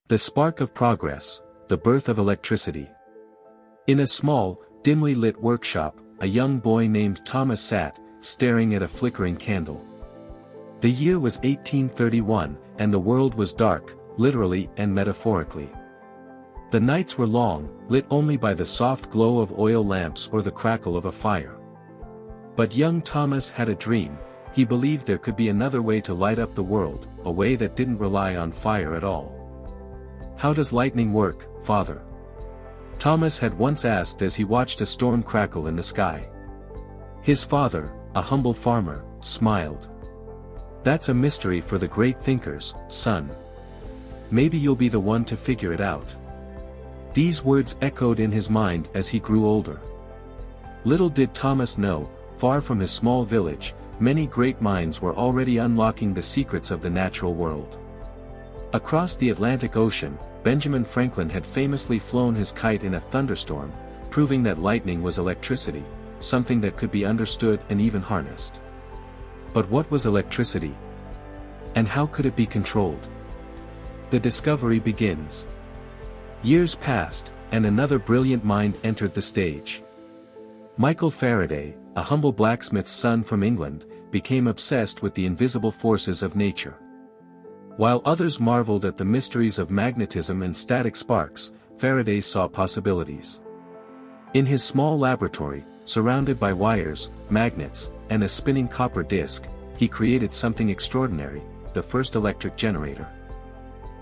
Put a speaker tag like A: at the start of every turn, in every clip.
A: The spark of progress, the birth of electricity. In a small, dimly lit workshop, a young boy named Thomas sat, staring at a flickering candle. The year was 1831, and the world was dark, literally and metaphorically. The nights were long, lit only by the soft glow of oil lamps or the crackle of a fire. But young Thomas had a dream. He believed there could be another way to light up the world, a way that didn't rely on fire at all. "How does lightning work, Father?" Thomas had once asked as he watched a storm crackle in the sky. His father, a humble farmer, smiled. "That's a mystery for the great thinkers, son. Maybe you'll be the one to figure it out." These words echoed in his mind as he grew older. Little did Thomas know, far from his small village, many great minds were already unlocking the secrets of the natural world. Across the Atlantic Ocean, Benjamin Franklin had famously flown his kite in a thunderstorm, proving that lightning was electricity, something that could be understood and even harnessed. But what was electricity? And how could it be controlled? The discovery begins. Years passed, and another brilliant mind entered the stage. Michael Faraday, a humble blacksmith's son from England, became obsessed with the invisible forces of nature. While others marveled at the mysteries of magnetism and static sparks, Faraday saw possibilities. In his small laboratory, surrounded by wires, magnets, and a spinning copper disc, he created something extraordinary, the first electric generator.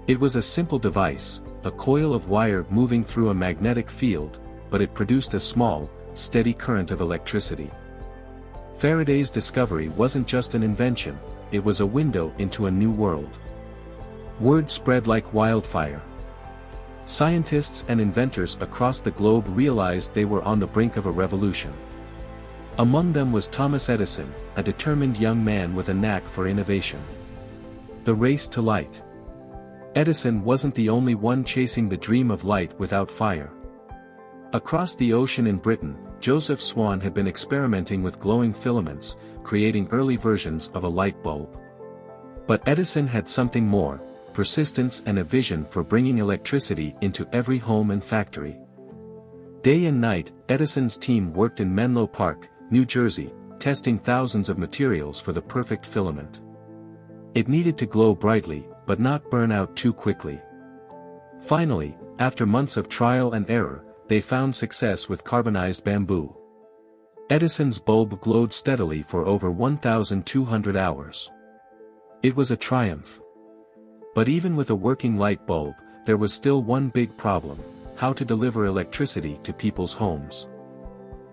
A: It was a simple device, a coil of wire moving through a magnetic field, but it produced a small, steady current of electricity. Faraday's discovery wasn't just an invention, it was a window into a new world. Word spread like wildfire. Scientists and inventors across the globe realized they were on the brink of a revolution. Among them was Thomas Edison, a determined young man with a knack for innovation. The race to light. Edison wasn't the only one chasing the dream of light without fire. Across the ocean in Britain, Joseph Swan had been experimenting with glowing filaments, creating early versions of a light bulb. But Edison had something more, persistence and a vision for bringing electricity into every home and factory. Day and night, Edison's team worked in Menlo Park, New Jersey, testing thousands of materials for the perfect filament. It needed to glow brightly, but not burn out too quickly. Finally, after months of trial and error, they found success with carbonized bamboo. Edison's bulb glowed steadily for over 1,200 hours. It was a triumph. But even with a working light bulb, there was still one big problem: how to deliver electricity to people's homes.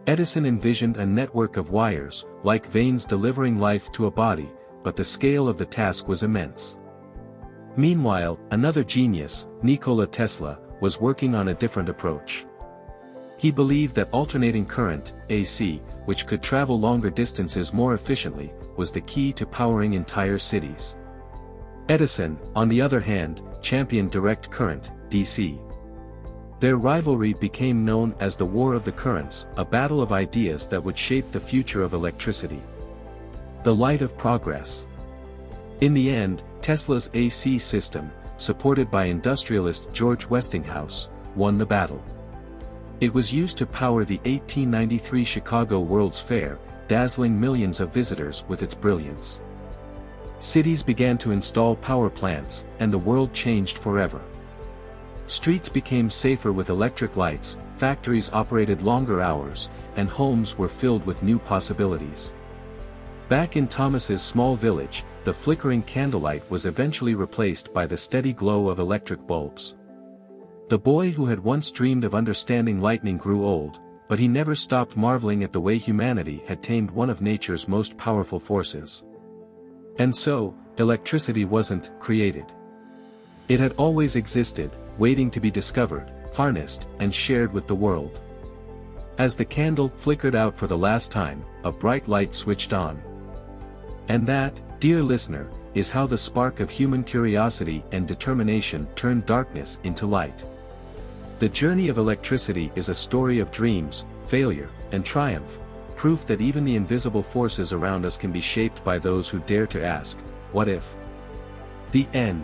A: Edison envisioned a network of wires, like veins delivering life to a body, but the scale of the task was immense. Meanwhile, another genius, Nikola Tesla, was working on a different approach. He believed that alternating current, AC, which could travel longer distances more efficiently, was the key to powering entire cities. Edison, on the other hand, championed direct current, DC. Their rivalry became known as the War of the Currents, a battle of ideas that would shape the future of electricity. The light of progress. In the end, Tesla's AC system, supported by industrialist George Westinghouse, won the battle. It was used to power the 1893 Chicago World's Fair, dazzling millions of visitors with its brilliance. Cities began to install power plants, and the world changed forever. Streets became safer with electric lights, factories operated longer hours, and homes were filled with new possibilities. Back in Thomas's small village, the flickering candlelight was eventually replaced by the steady glow of electric bulbs. The boy who had once dreamed of understanding lightning grew old, but he never stopped marveling at the way humanity had tamed one of nature's most powerful forces. And so, electricity wasn't created. It had always existed, waiting to be discovered, harnessed, and shared with the world. As the candle flickered out for the last time, a bright light switched on. And that, dear listener, is how the spark of human curiosity and determination turned darkness into light. The journey of electricity is a story of dreams, failure, and triumph, proof that even the invisible forces around us can be shaped by those who dare to ask, what if? The end.